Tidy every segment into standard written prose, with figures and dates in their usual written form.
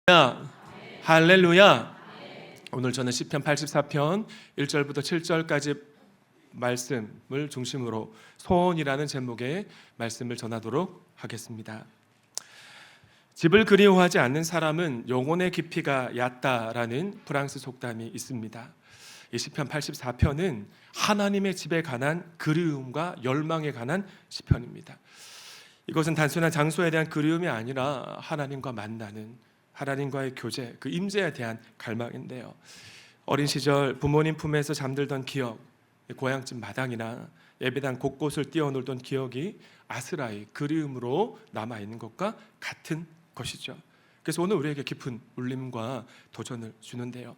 할렐루야. 오늘 저는 시편 84편 1절부터 7절까지 말씀을 중심으로 소원이라는 제목의 말씀을 전하도록 하겠습니다. 집을 그리워하지 않는 사람은 영혼의 깊이가 얕다라는 프랑스 속담이 있습니다. 이 시편 84편은 하나님의 집에 관한 그리움과 열망에 관한 시편입니다. 이것은 단순한 장소에 대한 그리움이 아니라 하나님과 만나는, 하나님과의 교제, 그 임재에 대한 갈망인데요. 어린 시절 부모님 품에서 잠들던 기억, 고향집 마당이나 예배당 곳곳을 뛰어놀던 기억이 아스라이 그리움으로 남아있는 것과 같은 것이죠. 그래서 오늘 우리에게 깊은 울림과 도전을 주는데요.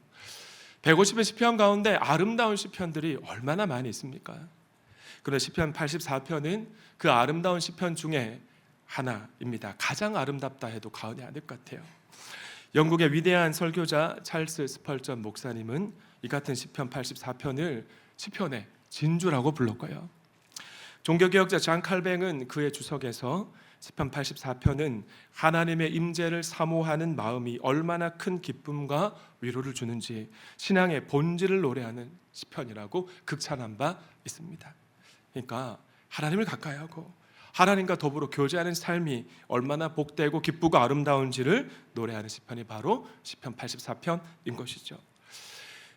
150의 시편 가운데 아름다운 시편들이 얼마나 많이 있습니까? 그런데 시편 84편은 그 아름다운 시편 중에 하나입니다. 가장 아름답다 해도 과언이 아닐 것 같아요. 영국의 위대한 설교자 찰스 스펄전 목사님은 이 같은 시편 84편을 시편의 진주라고 불렀고요. 종교개혁자 잔 칼뱅은 그의 주석에서 시편 84편은 하나님의 임재를 사모하는 마음이 얼마나 큰 기쁨과 위로를 주는지 신앙의 본질을 노래하는 시편이라고 극찬한 바 있습니다. 그러니까 하나님을 가까이 하고 하나님과 더불어 교제하는 삶이 얼마나 복되고 기쁘고 아름다운지를 노래하는 시편이 바로 시편 84편인 것이죠.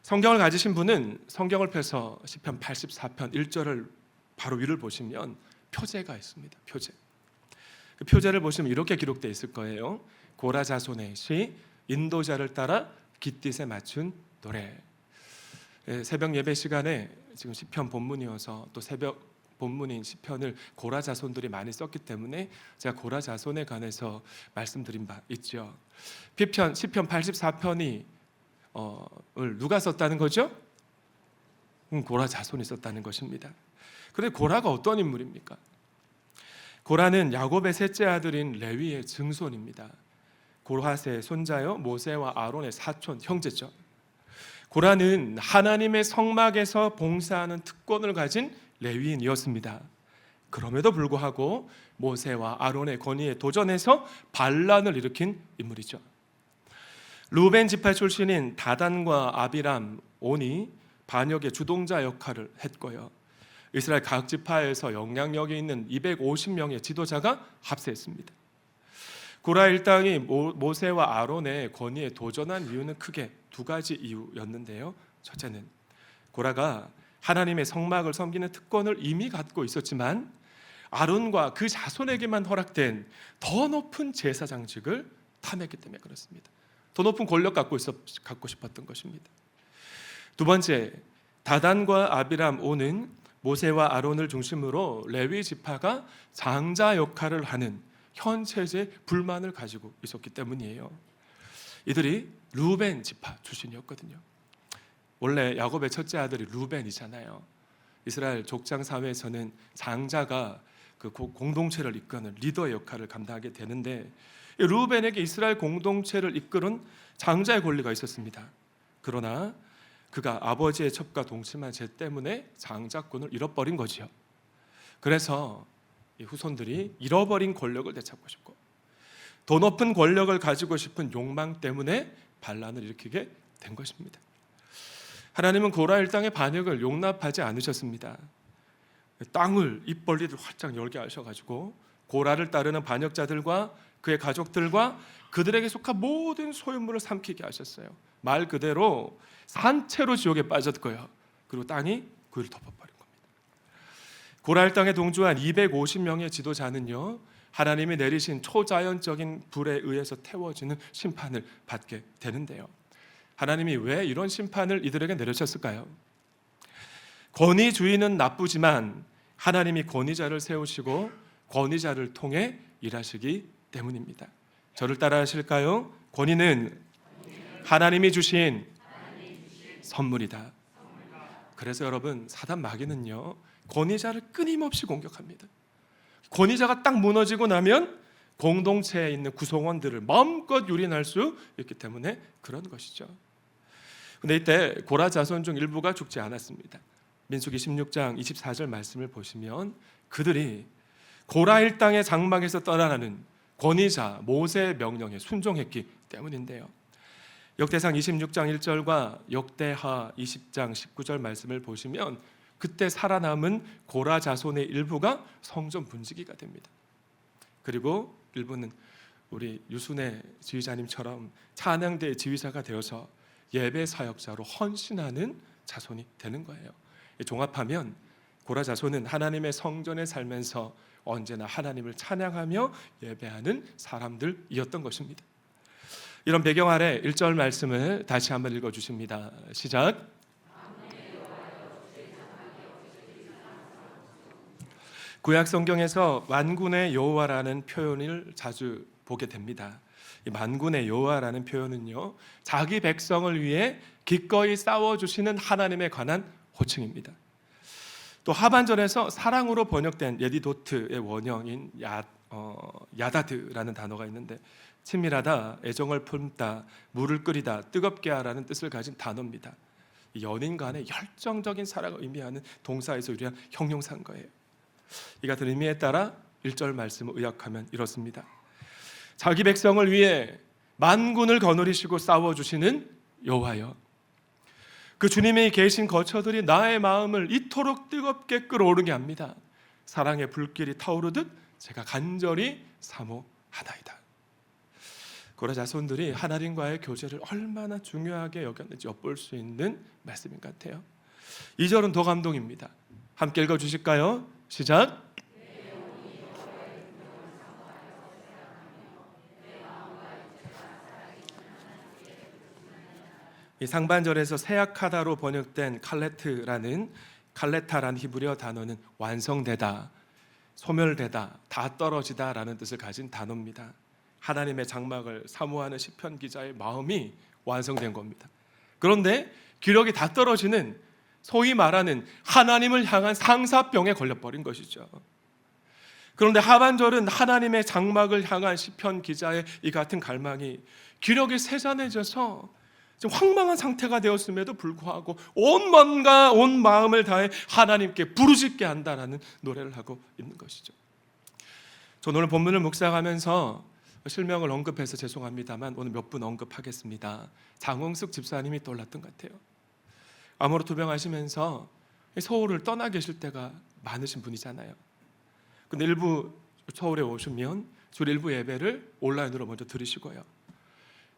성경을 가지신 분은 성경을 펴서 시편 84편 1절을 바로 위를 보시면 표제가 있습니다. 표제. 그 표제를 보시면 이렇게 기록되어 있을 거예요. 고라 자손의 시, 인도자를 따라 깃딧에 맞춘 노래. 새벽 예배 시간에 지금 시편 본문이어서 또 새벽 본문인 시편을 고라 자손들이 많이 썼기 때문에 제가 고라 자손에 관해서 말씀드린 바 있죠. 시편 84편이 누가 썼다는 거죠? 고라 자손이 썼다는 것입니다. 그런데 고라가 어떤 인물입니까? 고라는 야곱의 셋째 아들인 레위의 증손입니다. 고라스의 손자요 모세와 아론의 사촌 형제죠. 고라는 하나님의 성막에서 봉사하는 특권을 가진 레위인이었습니다. 그럼에도 불구하고 모세와 아론의 권위에 도전해서 반란을 일으킨 인물이죠. 루벤 지파 출신인 다단과 아비람, 온이 반역의 주동자 역할을 했고요. 이스라엘 각 지파에서 영향력이 있는 250명의 지도자가 합세했습니다. 고라 일당이 모세와 아론의 권위에 도전한 이유는 크게 두 가지 이유였는데요. 첫째는 고라가 하나님의 성막을 섬기는 특권을 이미 갖고 있었지만 아론과 그 자손에게만 허락된 더 높은 제사장직을 탐했기 때문에 그렇습니다. 더 높은 권력 갖고 싶었던 것입니다. 두 번째, 다단과 아비람 온은 모세와 아론을 중심으로 레위 지파가 장자 역할을 하는 현 체제에 불만을 가지고 있었기 때문이에요. 이들이 루벤 지파 출신이었거든요. 원래 야곱의 첫째 아들이 루벤이잖아요. 이스라엘 족장 사회에서는 장자가 그 공동체를 이끄는 리더의 역할을 감당하게 되는데 루벤에게 이스라엘 공동체를 이끄는 장자의 권리가 있었습니다. 그러나 그가 아버지의 첩과 동침한 죄 때문에 장자권을 잃어버린 거지요. 그래서 이 후손들이 잃어버린 권력을 되찾고 싶고 더 높은 권력을 가지고 싶은 욕망 때문에 반란을 일으키게 된 것입니다. 하나님은 고라 일당의 반역을 용납하지 않으셨습니다. 땅을 입벌리들 활짝 열게 하셔가지고 고라를 따르는 반역자들과 그의 가족들과 그들에게 속한 모든 소유물을 삼키게 하셨어요. 말 그대로 산채로 지옥에 빠졌고요. 그리고 땅이 그를 덮어버린 겁니다. 고라 일당에 동조한 250명의 지도자는요, 하나님이 내리신 초자연적인 불에 의해서 태워지는 심판을 받게 되는데요. 하나님이 왜 이런 심판을 이들에게 내리셨을까요? 권위주의는 나쁘지만 하나님이 권위자를 세우시고 권위자를 통해 일하시기 때문입니다. 저를 따라 하실까요? 권위는 하나님이 주신 선물이다. 그래서 여러분, 사단 마귀는요, 권위자를 끊임없이 공격합니다. 권위자가 딱 무너지고 나면 공동체에 있는 구성원들을 마음껏 유린할 수 있기 때문에 그런 것이죠. 근데 이때 고라 자손 중 일부가 죽지 않았습니다. 민수기 16장 24절 말씀을 보시면 그들이 고라 일당의 장막에서 떠나는 권위자 모세의 명령에 순종했기 때문인데요. 역대상 26장 1절과 역대하 20장 19절 말씀을 보시면 그때 살아남은 고라 자손의 일부가 성전 분지기가 됩니다. 그리고 일부는 우리 유순애 지휘자님처럼 찬양대 지휘자가 되어서 예배 사역자로 헌신하는 자손이 되는 거예요. 종합하면 고라 자손은 하나님의 성전에 살면서 언제나 하나님을 찬양하며 예배하는 사람들이었던 것입니다. 이런 배경 아래 1절 말씀을 다시 한번 읽어주십니다. 시작. 구약 성경에서 만군의 여호와라는 표현을 자주 보게 됩니다. 이 만군의 여호와라는 표현은요, 자기 백성을 위해 기꺼이 싸워주시는 하나님에 관한 호칭입니다. 또 하반절에서 사랑으로 번역된 예디도트의 원형인 야다드라는 단어가 있는데 친밀하다, 애정을 품다, 물을 끓이다, 뜨겁게 하라는 뜻을 가진 단어입니다. 연인 간의 열정적인 사랑을 의미하는 동사에서 유래한 형용사인 거예요. 이 같은 의미에 따라 1절 말씀을 의역하면 이렇습니다. 자기 백성을 위해 만군을 거느리시고 싸워주시는 여호와여, 그 주님이 계신 거처들이 나의 마음을 이토록 뜨겁게 끓어오르게 합니다. 사랑의 불길이 타오르듯 제가 간절히 사모하나이다. 고라 자손들이 하나님과의 교제를 얼마나 중요하게 여겼는지 엿볼 수 있는 말씀인 것 같아요. 2절은 더 감동입니다. 함께 읽어주실까요? 시작. 이 상반절에서 세약하다로 번역된 칼레타라는 히브리어 단어는 완성되다, 소멸되다, 다 떨어지다라는 뜻을 가진 단어입니다. 하나님의 장막을 사모하는 시편 기자의 마음이 완성된 겁니다. 그런데 기력이 다 떨어지는 소위 말하는 하나님을 향한 상사병에 걸려버린 것이죠. 그런데 하반절은 하나님의 장막을 향한 시편 기자의 이 같은 갈망이 기력이 세잔해져서 좀 황망한 상태가 되었음에도 불구하고 온 마음을 다해 하나님께 부르짖게 한다라는 노래를 하고 있는 것이죠. 저는 오늘 본문을 묵상하면서 실명을 언급해서 죄송합니다만 오늘 몇 분 언급하겠습니다. 장홍숙 집사님이 떠올랐던 것 같아요. 암으로 투병하시면서 서울을 떠나 계실 때가 많으신 분이잖아요. 근데 일부 서울에 오시면 주일 일부 예배를 온라인으로 먼저 들으시고요.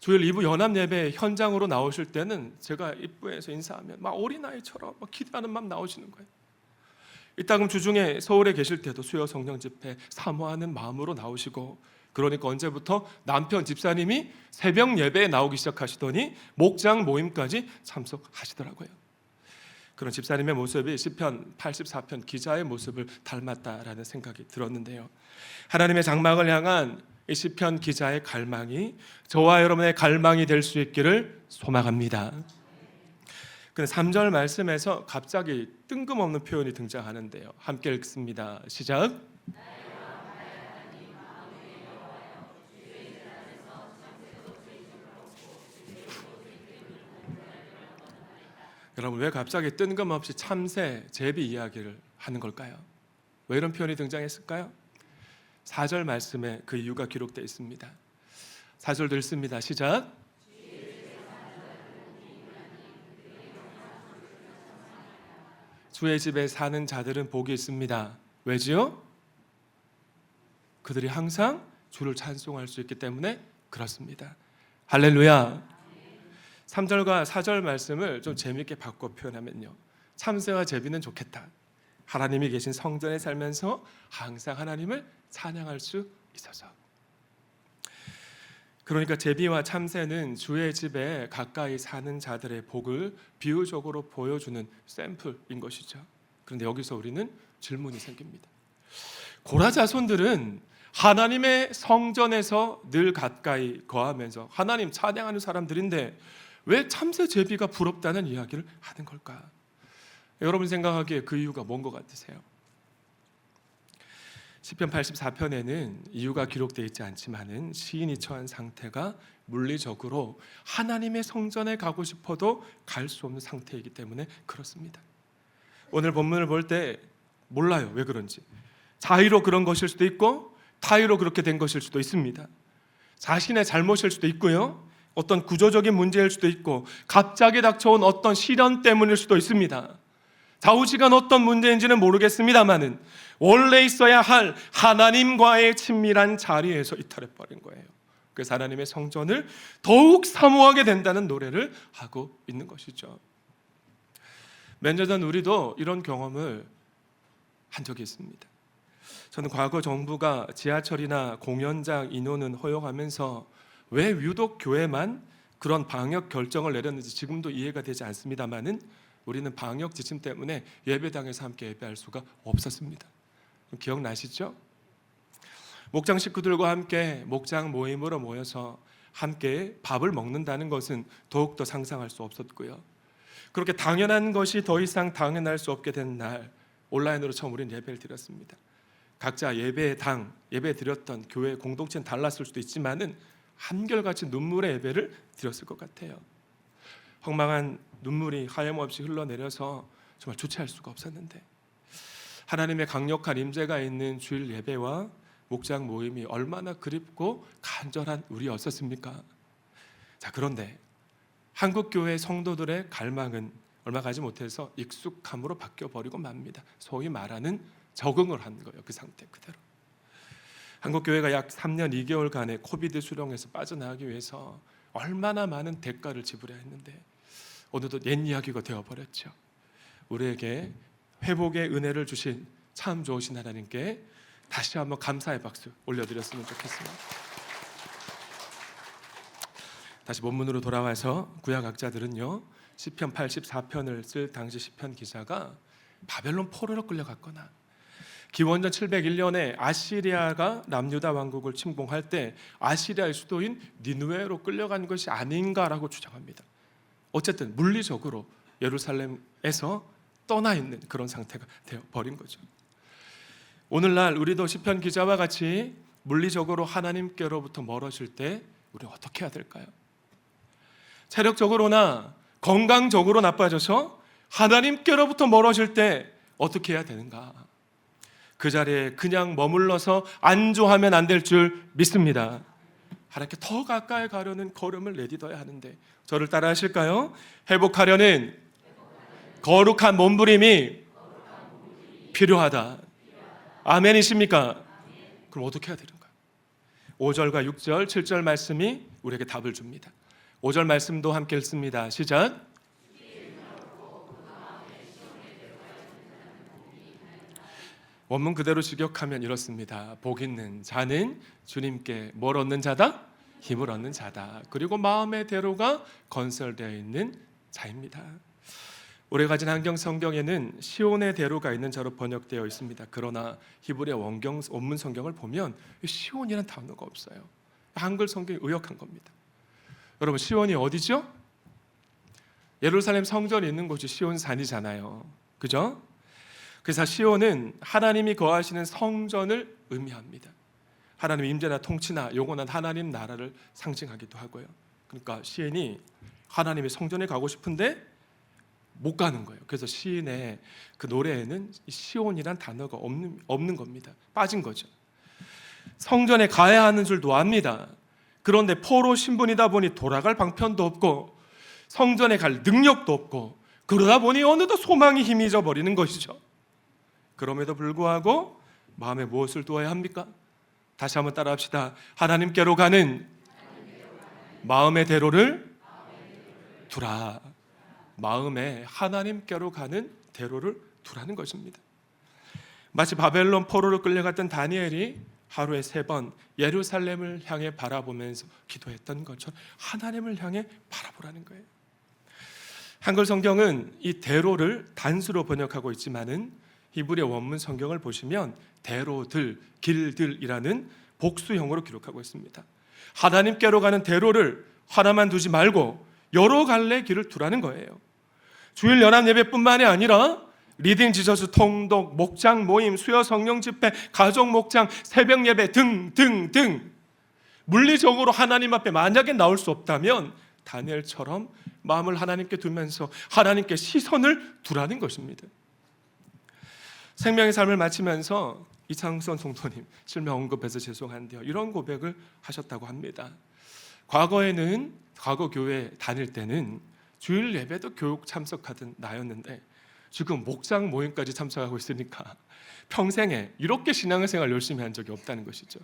주일 2부 연합 예배 현장으로 나오실 때는 제가 입구에서 인사하면 막 어린아이처럼 막 기도하는 마음 나오시는 거예요. 이따금 주중에 서울에 계실 때도 수요 성령 집회 사모하는 마음으로 나오시고, 그러니까 언제부터 남편 집사님이 새벽 예배에 나오기 시작하시더니 목장 모임까지 참석하시더라고요. 그런 집사님의 모습이 시편 84편 기자의 모습을 닮았다라는 생각이 들었는데요. 하나님의 장막을 향한 이 시편 기자의 갈망이 저와 여러분의 갈망이 될 수 있기를 소망합니다. 근데 3절 말씀에서 갑자기 뜬금없는 표현이 등장하는데요. 함께 읽습니다. 시작. 여러분, 왜 갑자기 뜬금없이 참새, 제비 이야기를 하는 걸까요? 왜 이런 표현이 등장했을까요? 4절 말씀에 그 이유가 기록되어 있습니다. 4절도 읽습니다. 시작. 주의 집에 사는 자들은 복이 있습니다. 왜지요? 그들이 항상 주를 찬송할 수 있기 때문에 그렇습니다. 할렐루야. 3절과 4절 말씀을 좀 재미있게 바꿔 표현하면요, 참새와 제비는 좋겠다. 하나님이 계신 성전에 살면서 항상 하나님을 찬양할 수 있어서. 그러니까 제비와 참새는 주의 집에 가까이 사는 자들의 복을 비유적으로 보여주는 샘플인 것이죠. 그런데 여기서 우리는 질문이 생깁니다. 고라 자손들은 하나님의 성전에서 늘 가까이 거하면서 하나님 찬양하는 사람들인데 왜 참새 제비가 부럽다는 이야기를 하는 걸까? 여러분 생각하기에 그 이유가 뭔 것 같으세요? 시편 84편에는 이유가 기록되어 있지 않지만은 시인이 처한 상태가 물리적으로 하나님의 성전에 가고 싶어도 갈 수 없는 상태이기 때문에 그렇습니다. 오늘 본문을 볼 때 몰라요, 왜 그런지. 자의로 그런 것일 수도 있고 타의로 그렇게 된 것일 수도 있습니다. 자신의 잘못일 수도 있고요, 어떤 구조적인 문제일 수도 있고, 갑자기 닥쳐온 어떤 시련 때문일 수도 있습니다. 좌우지간 어떤 문제인지는 모르겠습니다만은 원래 있어야 할 하나님과의 친밀한 자리에서 이탈해버린 거예요. 그래서 하나님의 성전을 더욱 사모하게 된다는 노래를 하고 있는 것이죠. 몇 년 전 우리도 이런 경험을 한 적이 있습니다. 저는 과거 정부가 지하철이나 공연장 인원은 허용하면서 왜 유독 교회만 그런 방역 결정을 내렸는지 지금도 이해가 되지 않습니다만은 우리는 방역 지침 때문에 예배당에서 함께 예배할 수가 없었습니다. 기억나시죠? 목장 식구들과 함께 목장 모임으로 모여서 함께 밥을 먹는다는 것은 더욱더 상상할 수 없었고요, 그렇게 당연한 것이 더 이상 당연할 수 없게 된 날, 온라인으로 처음 우리는 예배를 드렸습니다. 각자 예배당, 예배 드렸던 교회 공동체는 달랐을 수도 있지만은 한결같이 눈물의 예배를 드렸을 것 같아요. 황망한 눈물이 하염없이 흘러내려서 정말 주체할 수가 없었는데, 하나님의 강력한 임재가 있는 주일 예배와 목장 모임이 얼마나 그립고 간절한 우리였었습니까? 자, 그런데 한국 교회 성도들의 갈망은 얼마 가지 못해서 익숙함으로 바뀌어버리고 맙니다. 소위 말하는 적응을 한 거예요. 그 상태 그대로. 한국 교회가 약 3년 2개월간의 코비드 수령에서 빠져나가기 위해서 얼마나 많은 대가를 지불해야 했는데 어느덧 옛 이야기가 되어버렸죠. 우리에게 회복의 은혜를 주신 참 좋으신 하나님께 다시 한번 감사의 박수 올려드렸으면 좋겠습니다. 다시 본문으로 돌아와서 구약학자들은요, 시편 84편을 쓸 당시 시편 기자가 바벨론 포로로 끌려갔거나 기원전 701년에 아시리아가 남유다 왕국을 침공할 때 아시리아의 수도인 니느웨로 끌려간 것이 아닌가라고 주장합니다. 어쨌든 물리적으로 예루살렘에서 떠나 있는 그런 상태가 되어버린 거죠. 오늘날 우리도 시편 기자와 같이 물리적으로 하나님께로부터 멀어질 때 우리는 어떻게 해야 될까요? 체력적으로나 건강적으로 나빠져서 하나님께로부터 멀어질 때 어떻게 해야 되는가? 그 자리에 그냥 머물러서 안주하면 안 될 줄 믿습니다. 하나님께 더 가까이 가려는 걸음을 내딛어야 하는데, 저를 따라 하실까요? 회복하려는 거룩한 몸부림이 필요하다. 아멘이십니까? 그럼 어떻게 해야 되는가? 5절과 6절, 7절 말씀이 우리에게 답을 줍니다. 5절 말씀도 함께 읽습니다. 시작. 원문 그대로 직역하면 이렇습니다. 복 있는 자는 주님께 뭘 얻는 자다? 힘을 얻는 자다. 그리고 마음의 대로가 건설되어 있는 자입니다. 오래 가진 한경 성경에는 시온의 대로가 있는 자로 번역되어 있습니다. 그러나 히브리 원문 성경을 보면 시온이라는 단어가 없어요. 한글 성경이 의역한 겁니다. 여러분, 시온이 어디죠? 예루살렘 성전이 있는 곳이 시온산이잖아요. 그죠? 그래서 시온은 하나님이 거하시는 성전을 의미합니다. 하나님 임재나 통치나 요거는 하나님 나라를 상징하기도 하고요. 그러니까 시인이 하나님의 성전에 가고 싶은데 못 가는 거예요. 그래서 시인의 그 노래에는 시온이란 단어가 없는 겁니다. 빠진 거죠. 성전에 가야 하는 줄도 압니다. 그런데 포로 신분이다 보니 돌아갈 방편도 없고 성전에 갈 능력도 없고 그러다 보니 어느덧 소망이 희미해져 버리는 것이죠. 그럼에도 불구하고 마음에 무엇을 두어야 합니까? 다시 한번 따라합시다. 하나님께로 가는 마음의 대로를 두라. 마음에 하나님께로 가는 대로를 두라는 것입니다. 마치 바벨론 포로로 끌려갔던 다니엘이 하루에 3번 예루살렘을 향해 바라보면서 기도했던 것처럼 하나님을 향해 바라보라는 거예요. 한글 성경은 이 대로를 단수로 번역하고 있지만은 히브리 원문 성경을 보시면 대로들, 길들이라는 복수형으로 기록하고 있습니다. 하나님께로 가는 대로를 하나만 두지 말고 여러 갈래 길을 두라는 거예요. 주일 연합 예배뿐만이 아니라 리딩 지저스 통독, 목장 모임, 수요 성령 집회, 가족 목장, 새벽 예배 등등등 물리적으로 하나님 앞에 만약에 나올 수 없다면 다니엘처럼 마음을 하나님께 두면서 하나님께 시선을 두라는 것입니다. 생명의 삶을 마치면서 이창선 성도님 실명 언급해서 죄송한데요, 이런 고백을 하셨다고 합니다. 과거에는 과거 교회 다닐 때는 주일 예배도 교육 참석하던 나였는데 지금 목장 모임까지 참석하고 있으니까 평생에 이렇게 신앙생활 열심히 한 적이 없다는 것이죠.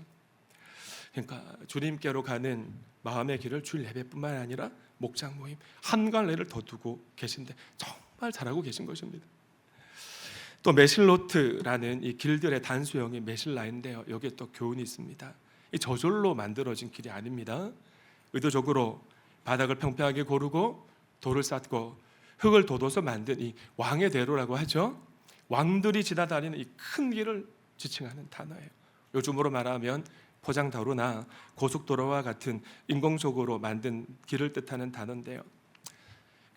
그러니까 주님께로 가는 마음의 길을 주일 예배뿐만 아니라 목장 모임 한 갈래를 더 두고 계신데 정말 잘하고 계신 것입니다. 또 메실로트라는 이 길들의 단수형이 메실라인데요, 여기에 또 교훈이 있습니다. 이 저절로 만들어진 길이 아닙니다. 의도적으로 바닥을 평평하게 고르고 돌을 쌓고 흙을 돋워서 만든 이 왕의 대로라고 하죠. 왕들이 지나다니는 이 큰 길을 지칭하는 단어예요. 요즘으로 말하면 포장도로나 고속도로와 같은 인공적으로 만든 길을 뜻하는 단어인데요,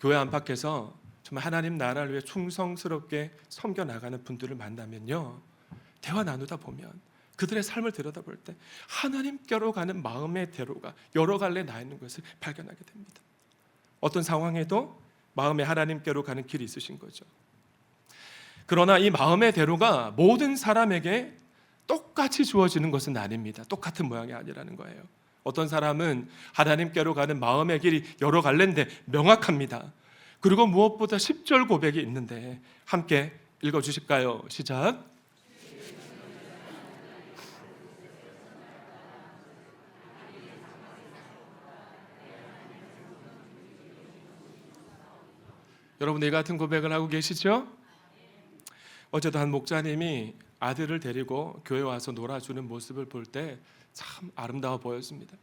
교회 안팎에서 정말 하나님 나라를 위해 충성스럽게 섬겨나가는 분들을 만나면요, 대화 나누다 보면 그들의 삶을 들여다볼 때 하나님께로 가는 마음의 대로가 여러 갈래 나 있는 것을 발견하게 됩니다. 어떤 상황에도 마음의 하나님께로 가는 길이 있으신 거죠. 그러나 이 마음의 대로가 모든 사람에게 똑같이 주어지는 것은 아닙니다. 똑같은 모양이 아니라는 거예요. 어떤 사람은 하나님께로 가는 마음의 길이 여러 갈래인데 명확합니다. 그리고 무엇보다 10절 고백이 있는데 함께 읽어주실까요? 시작. 여러분, 이 같은 고백을 하고 계시죠? 어제도 한 목자님이 아들을 데리고 교회 와서 놀아주는 모습을 볼 때 참 아름다워 보였습니다.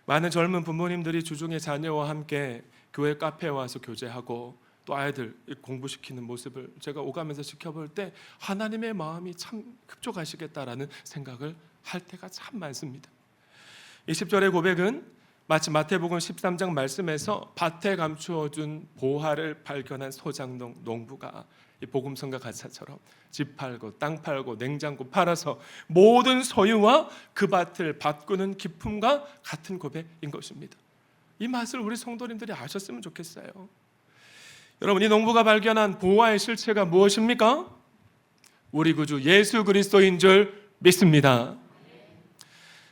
많은 젊은 부모님들이 주중에 자녀와 함께 교회 카페에 와서 교제하고 또 아이들 공부시키는 모습을 제가 오가면서 지켜볼 때 하나님의 마음이 참 흡족하시겠다라는 생각을 할 때가 참 많습니다. 이 10절의 고백은 마치 마태복음 13장 말씀에서 밭에 감추어둔 보화를 발견한 소장농 농부가 이 복음성과 가사처럼 집 팔고 땅 팔고 냉장고 팔아서 모든 소유와 그 밭을 바꾸는 기쁨과 같은 고백인 것입니다. 이 맛을 우리 성도님들이 아셨으면 좋겠어요. 여러분, 이 농부가 발견한 보화의 실체가 무엇입니까? 우리 구주 예수 그리스도인 줄 믿습니다.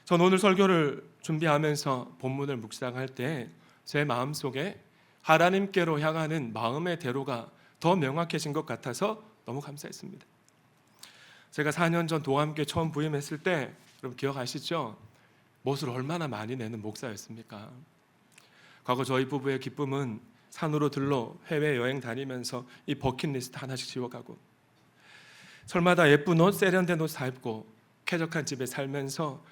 전 오늘 설교를 준비하면서 본문을 묵상할 때 제 마음속에 하나님께로 향하는 마음의 대로가 더 명확해진 것 같아서 너무 감사했습니다. 제가 4년 전 도함교회 처음 부임했을 때 여러분 기억하시죠? 못을 얼마나 많이 내는 목사였습니까? 과거 저희 부부의 기쁨은 산으로 들러 해외여행 다니면서 이 버킷리스트 하나씩 지워가고 설마다 예쁜 옷, 세련된 옷 사입고 쾌적한 집에 살면서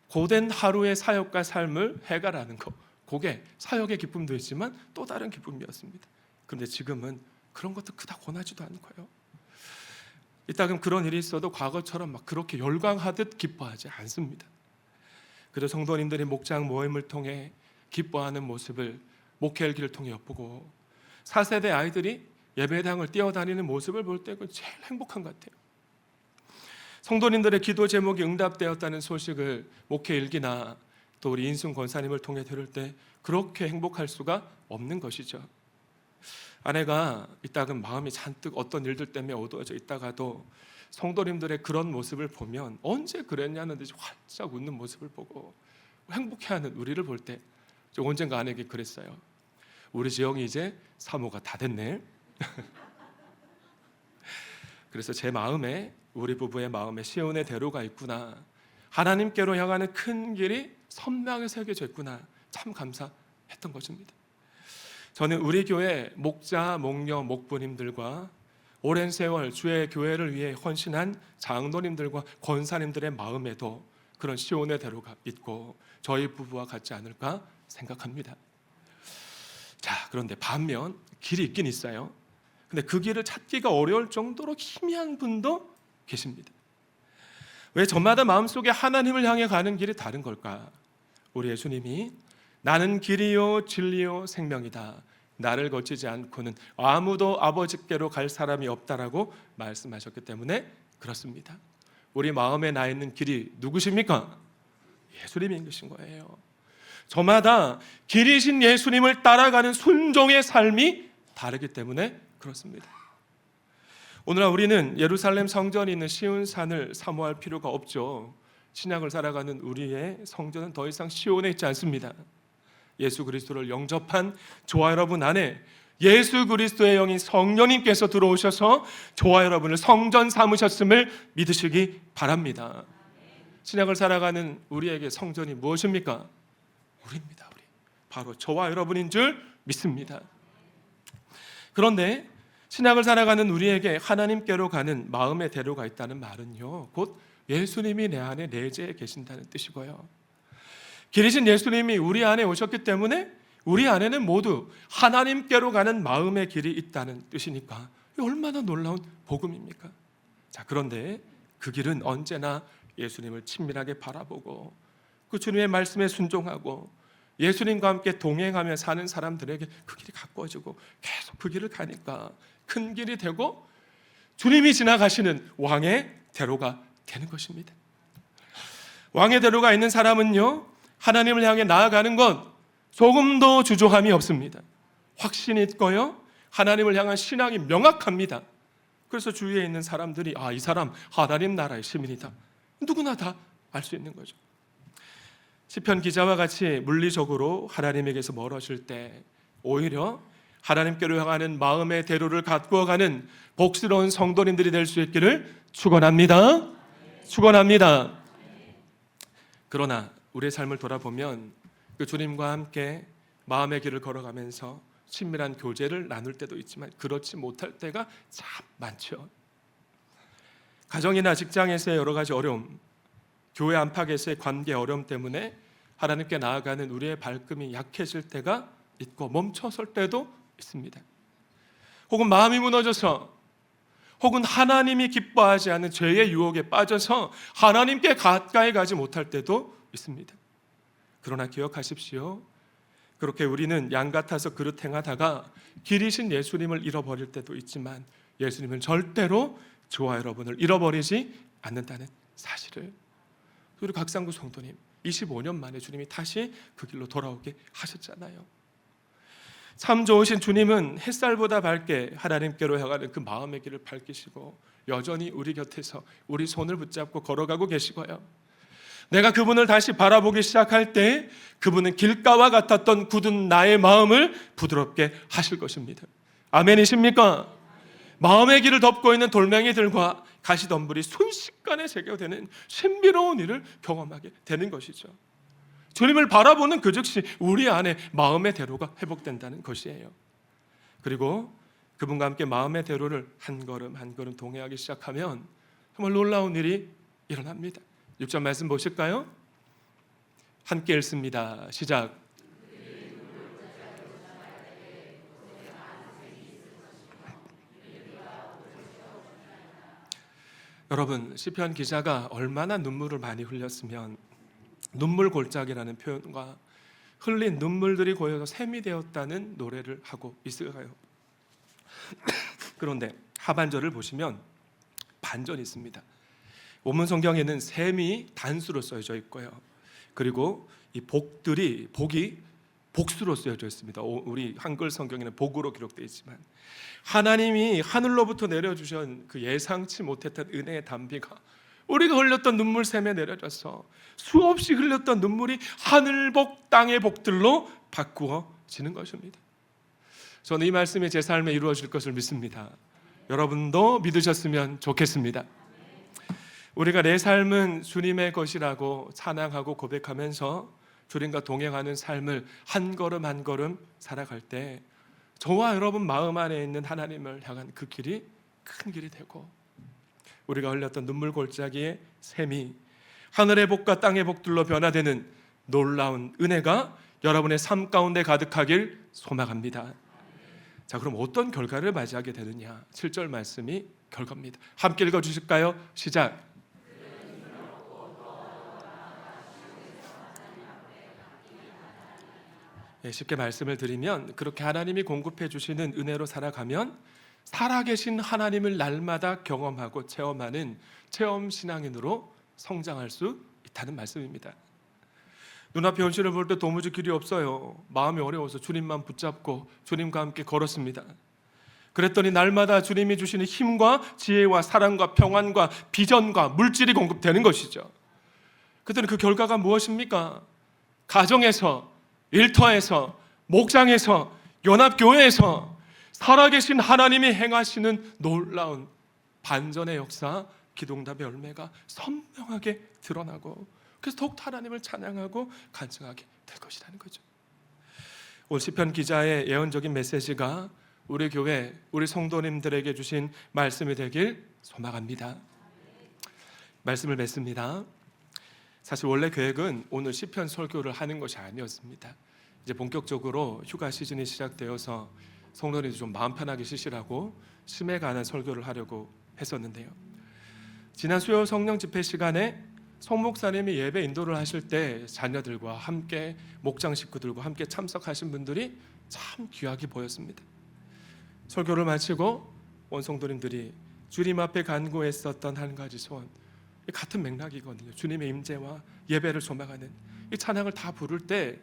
고된 하루의 사역과 삶을 해가라는 것, 그게 사역의 기쁨도 있지만 또 다른 기쁨이었습니다. 그런데 지금은 그런 것도 그닥 원하지도 않고요. 이따금 그런 일이 있어도 과거처럼 막 그렇게 열광하듯 기뻐하지 않습니다. 그래서 성도님들이 목장 모임을 통해 기뻐하는 모습을 목회의 길을 통해 엿보고 4세대 아이들이 예배당을 뛰어다니는 모습을 볼 때 제일 행복한 것 같아요. 성도님들의 기도 제목이 응답되었다는 소식을 목회 일기나 또 우리 인순 권사님을 통해 들을 때 그렇게 행복할 수가 없는 것이죠. 아내가 이따금 마음이 잔뜩 어떤 일들 때문에 어두워져 있다가도 성도님들의 그런 모습을 보면 언제 그랬냐는 듯이 활짝 웃는 모습을 보고 행복해하는 우리를 볼 때 언젠가 아내에게 그랬어요. 우리 지영이 이제 사모가 다 됐네. 그래서 제 마음에 우리 부부의 마음에 시온의 대로가 있구나, 하나님께로 향하는 큰 길이 선명하게 새겨져 있구나, 참 감사했던 것입니다. 저는 우리 교회 목자, 목녀, 목부님들과 오랜 세월 주의 교회를 위해 헌신한 장로님들과 권사님들의 마음에도 그런 시온의 대로가 있고 저희 부부와 같지 않을까 생각합니다. 자, 그런데 반면 길이 있긴 있어요. 근데 그 길을 찾기가 어려울 정도로 희미한 분도 계십니다. 왜 저마다 마음속에 하나님을 향해 가는 길이 다른 걸까? 우리 예수님이 나는 길이요 진리요 생명이다, 나를 거치지 않고는 아무도 아버지께로 갈 사람이 없다라고 말씀하셨기 때문에 그렇습니다. 우리 마음에 나 있는 길이 누구십니까? 예수님인 것인 거예요. 저마다 길이신 예수님을 따라가는 순종의 삶이 다르기 때문에 그렇습니다. 오늘날 우리는 예루살렘 성전이 있는 시온산을 사모할 필요가 없죠. 신약을 살아가는 우리의 성전은 더 이상 시온에 있지 않습니다. 예수 그리스도를 영접한 저와 여러분 안에 예수 그리스도의 영인 성령님께서 들어오셔서 저와 여러분을 성전 삼으셨음을 믿으시기 바랍니다. 신약을 살아가는 우리에게 성전이 무엇입니까? 우리입니다. 우리. 바로 저와 여러분인 줄 믿습니다. 그런데 신약을 살아가는 우리에게 하나님께로 가는 마음의 대로가 있다는 말은요, 곧 예수님이 내 안에 내재해 계신다는 뜻이고요. 길이신 예수님이 우리 안에 오셨기 때문에 우리 안에는 모두 하나님께로 가는 마음의 길이 있다는 뜻이니까 얼마나 놀라운 복음입니까? 자, 그런데 그 길은 언제나 예수님을 친밀하게 바라보고 그 주님의 말씀에 순종하고 예수님과 함께 동행하며 사는 사람들에게 그 길이 가까워지고 계속 그 길을 가니까 큰 길이 되고 주님이 지나가시는 왕의 대로가 되는 것입니다. 왕의 대로가 있는 사람은요, 하나님을 향해 나아가는 것 조금도 주저함이 없습니다. 확신이 있고요, 하나님을 향한 신앙이 명확합니다. 그래서 주위에 있는 사람들이 이 사람 하나님 나라의 시민이다, 누구나 다 알 수 있는 거죠. 시편 기자와 같이 물리적으로 하나님에게서 멀어질 때 오히려 하나님께로 향하는 마음의 대로를 가꾸어 가는 복스러운 성도님들이 될 수 있기를 축원합니다. 축원합니다. 그러나 우리의 삶을 돌아보면 그 주님과 함께 마음의 길을 걸어가면서 친밀한 교제를 나눌 때도 있지만 그렇지 못할 때가 참 많죠. 가정이나 직장에서의 여러 가지 어려움, 교회 안팎에서의 관계 어려움 때문에 하나님께 나아가는 우리의 발걸음이 약해질 때가 있고 멈춰설 때도 있습니다. 혹은 마음이 무너져서, 혹은 하나님이 기뻐하지 않는 죄의 유혹에 빠져서 하나님께 가까이 가지 못할 때도 있습니다. 그러나 기억하십시오. 그렇게 우리는 양 같아서 그릇 행하다가 길이신 예수님을 잃어버릴 때도 있지만 예수님은 절대로 저와 여러분을 잃어버리지 않는다는 사실을, 우리 각상구 성도님 25년 만에 주님이 다시 그 길로 돌아오게 하셨잖아요. 참 좋으신 주님은 햇살보다 밝게 하나님께로 향하는 그 마음의 길을 밝히시고 여전히 우리 곁에서 우리 손을 붙잡고 걸어가고 계시고요, 내가 그분을 다시 바라보기 시작할 때 그분은 길가와 같았던 굳은 나의 마음을 부드럽게 하실 것입니다. 아멘이십니까? 마음의 길을 덮고 있는 돌멩이들과 가시덤불이 순식간에 제거되는 신비로운 일을 경험하게 되는 것이죠. 주님을 바라보는 그 즉시 우리 안에 마음의 대로가 회복된다는 것이에요. 그리고 그분과 함께 마음의 대로를 한 걸음 한 걸음 동행하기 시작하면 정말 놀라운 일이 일어납니다. 6절 말씀 보실까요? 함께 읽습니다. 시작. 여러분, 시편 기자가 얼마나 눈물을 많이 흘렸으면 눈물 골짜기라는 표현과 흘린 눈물들이 고여서 샘이 되었다는 노래를 하고 있을까요? 그런데 하반절을 보시면 반전이 있습니다. 원문 성경에는 샘이 단수로 써져 있고요, 그리고 이 복이 복수로 쓰여져 있습니다. 우리 한글 성경에는 복으로 기록되어 있지만 하나님이 하늘로부터 내려주신 그 예상치 못했던 은혜의 단비가 우리가 흘렸던 눈물샘에 내려져서 수없이 흘렸던 눈물이 하늘복 땅의 복들로 바꾸어지는 것입니다. 저는 이 말씀이 제 삶에 이루어질 것을 믿습니다. 여러분도 믿으셨으면 좋겠습니다. 우리가 내 삶은 주님의 것이라고 찬양하고 고백하면서 주님과 동행하는 삶을 한 걸음 한 걸음 살아갈 때 저와 여러분 마음 안에 있는 하나님을 향한 그 길이 큰 길이 되고 우리가 흘렸던 눈물 골짜기의 샘이 하늘의 복과 땅의 복들로 변화되는 놀라운 은혜가 여러분의 삶 가운데 가득하길 소망합니다. 자, 그럼 어떤 결과를 맞이하게 되느냐? 7절 말씀이 결과입니다. 함께 읽어주실까요? 시작. 쉽게 말씀을 드리면 그렇게 하나님이 공급해 주시는 은혜로 살아가면 살아계신 하나님을 날마다 경험하고 체험하는 체험신앙인으로 성장할 수 있다는 말씀입니다. 눈앞에 현실을 볼 때 도무지 길이 없어요. 마음이 어려워서 주님만 붙잡고 주님과 함께 걸었습니다. 그랬더니 날마다 주님이 주시는 힘과 지혜와 사랑과 평안과 비전과 물질이 공급되는 것이죠. 그랬더니 그 결과가 무엇입니까? 가정에서, 일터에서, 목장에서, 연합교회에서 살아계신 하나님이 행하시는 놀라운 반전의 역사, 기도응답의 열매가 선명하게 드러나고, 그래서 더욱 하나님을 찬양하고 간증하게 될 것이라는 거죠. 오늘 시편 기자의 예언적인 메시지가 우리 교회, 우리 성도님들에게 주신 말씀이 되길 소망합니다. 말씀을 맺습니다. 사실 원래 계획은 오늘 시편 설교를 하는 것이 아니었습니다. 이제 본격적으로 휴가 시즌이 시작되어서 성도님들 좀 마음 편하게 쉬시라고 심에 관한 설교를 하려고 했었는데요. 지난 수요 성령 집회 시간에 송 목사님이 예배 인도를 하실 때 자녀들과 함께, 목장 식구들과 함께 참석하신 분들이 참 귀하게 보였습니다. 설교를 마치고 온 성도님들이 주님 앞에 간구했었던 한 가지 소원, 같은 맥락이거든요. 주님의 임재와 예배를 소망하는 이 찬양을 다 부를 때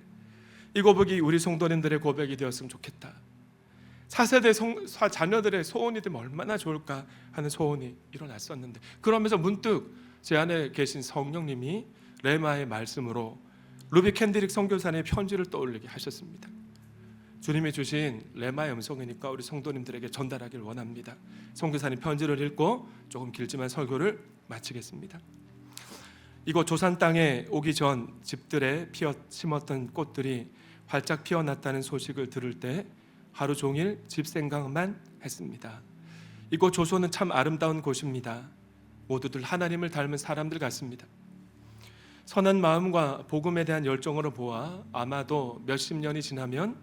이 고백이 우리 성도님들의 고백이 되었으면 좋겠다. 4세대 자녀들의 소원이 되면 얼마나 좋을까 하는 소원이 일어났었는데, 그러면서 문득 제 안에 계신 성령님이 레마의 말씀으로 루비 캔드릭 선교사님의 편지를 떠올리게 하셨습니다. 주님이 주신 레마의 음성이니까 우리 성도님들에게 전달하길 원합니다. 선교사님 편지를 읽고 조금 길지만 설교를 마치겠습니다. 이곳 조산 땅에 오기 전 집들에 심었던 꽃들이 활짝 피어났다는 소식을 들을 때 하루 종일 집 생각만 했습니다. 이곳 조선은 참 아름다운 곳입니다. 모두들 하나님을 닮은 사람들 같습니다. 선한 마음과 복음에 대한 열정으로 보아 아마도 몇십 년이 지나면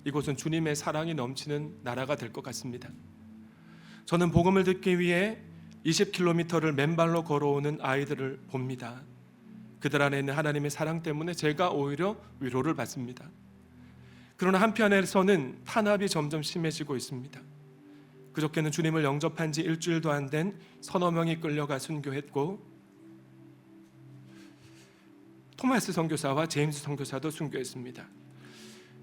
이곳은 주님의 사랑이 넘치는 나라가 될 것 같습니다. 저는 복음을 듣기 위해 20km를 맨발로 걸어오는 아이들을 봅니다. 그들 안에 있는 하나님의 사랑 때문에 제가 오히려 위로를 받습니다. 그러나 한편에서는 탄압이 점점 심해지고 있습니다. 그저께는 주님을 영접한 지 일주일도 안 된 서너 명이 끌려가 순교했고, 토마스 선교사와 제임스 선교사도 순교했습니다.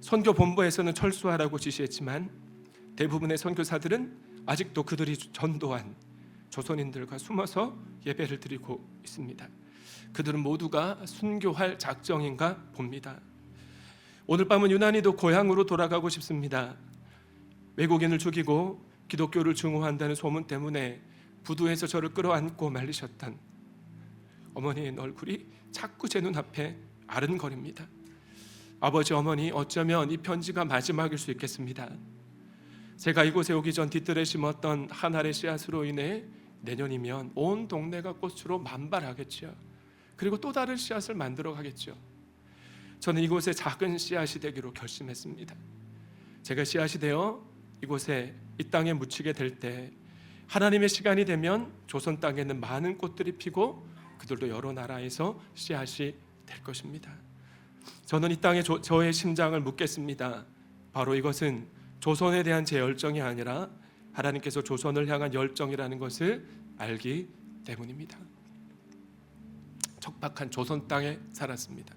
선교 본부에서는 철수하라고 지시했지만 대부분의 선교사들은 아직도 그들이 전도한 조선인들과 숨어서 예배를 드리고 있습니다. 그들은 모두가 순교할 작정인가 봅니다. 오늘 밤은 유난히도 고향으로 돌아가고 싶습니다. 외국인을 죽이고 기독교를 증오한다는 소문 때문에 부두에서 저를 끌어안고 말리셨던 어머니의 얼굴이 자꾸 제 눈앞에 아른거립니다. 아버지, 어머니, 어쩌면 이 편지가 마지막일 수 있겠습니다. 제가 이곳에 오기 전 뒤뜰에 심었던 한 알의 씨앗으로 인해 내년이면 온 동네가 꽃으로 만발하겠죠. 그리고 또 다른 씨앗을 만들어 가겠죠. 저는 이곳에 작은 씨앗이 되기로 결심했습니다. 제가 씨앗이 되어 이곳에 이 땅에 묻히게 될 때 하나님의 시간이 되면 조선 땅에는 많은 꽃들이 피고 그들도 여러 나라에서 씨앗이 될 것입니다. 저는 이 땅에 저의 심장을 묻겠습니다. 바로 이것은 조선에 대한 제 열정이 아니라 하나님께서 조선을 향한 열정이라는 것을 알기 때문입니다. 척박한 조선 땅에 살았습니다.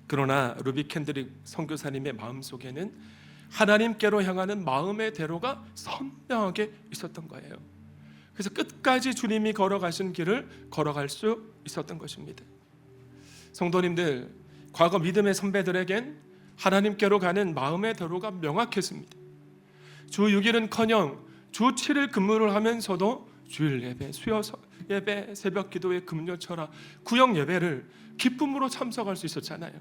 그러나 루비 캔드릭 선교사님의 마음속에는 하나님께로 향하는 마음의 대로가 선명하게 있었던 거예요. 그래서 끝까지 주님이 걸어가신 길을 걸어갈 수 있었던 것입니다. 성도님들, 과거 믿음의 선배들에겐 하나님께로 가는 마음의 대로가 명확했습니다. 주 6일은커녕 주 7일 근무를 하면서도 주일 예배, 수요 예배, 새벽 기도회, 금요철화, 구역 예배를 기쁨으로 참석할 수 있었잖아요.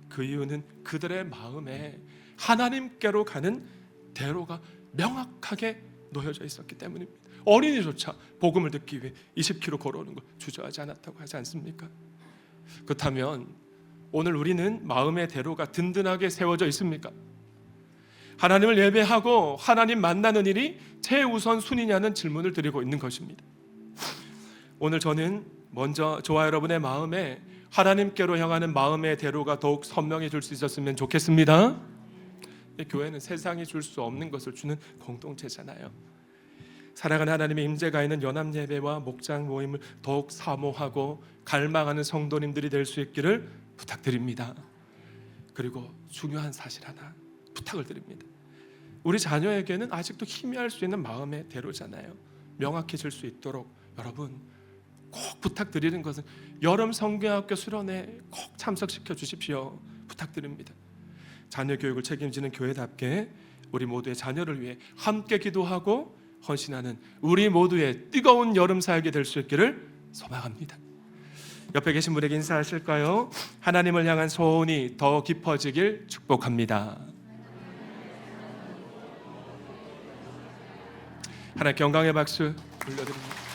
그 이유는 그들의 마음에 하나님께로 가는 대로가 명확하게 놓여져 있었기 때문입니다. 어린이조차 복음을 듣기 위해 20km 걸어오는 걸 주저하지 않았다고 하지 않습니까? 그렇다면 오늘 우리는 마음의 대로가 든든하게 세워져 있습니까? 하나님을 예배하고 하나님 만나는 일이 최우선 순위냐는 질문을 드리고 있는 것입니다. 오늘 저는 먼저 저와 여러분의 마음에 하나님께로 향하는 마음의 대로가 더욱 선명해질 수 있었으면 좋겠습니다. 교회는 세상이 줄 수 없는 것을 주는 공동체잖아요. 사랑하는 하나님의 임재가 있는 연합 예배와 목장 모임을 더욱 사모하고 갈망하는 성도님들이 될 수 있기를 부탁드립니다. 그리고 중요한 사실 하나 부탁을 드립니다. 우리 자녀에게는 아직도 희미할 수 있는 마음의 대로잖아요. 명확해질 수 있도록 여러분 꼭 부탁드리는 것은 여름 성경학교 수련회 꼭 참석시켜 주십시오. 부탁드립니다. 자녀 교육을 책임지는 교회답게 우리 모두의 자녀를 위해 함께 기도하고 헌신하는 우리 모두의 뜨거운 여름 사역이 될 수 있기를 소망합니다. 옆에 계신 분에게 인사하실까요? 하나님을 향한 소원이 더 깊어지길 축복합니다. 하나님 영광의 박수 올려드립니다.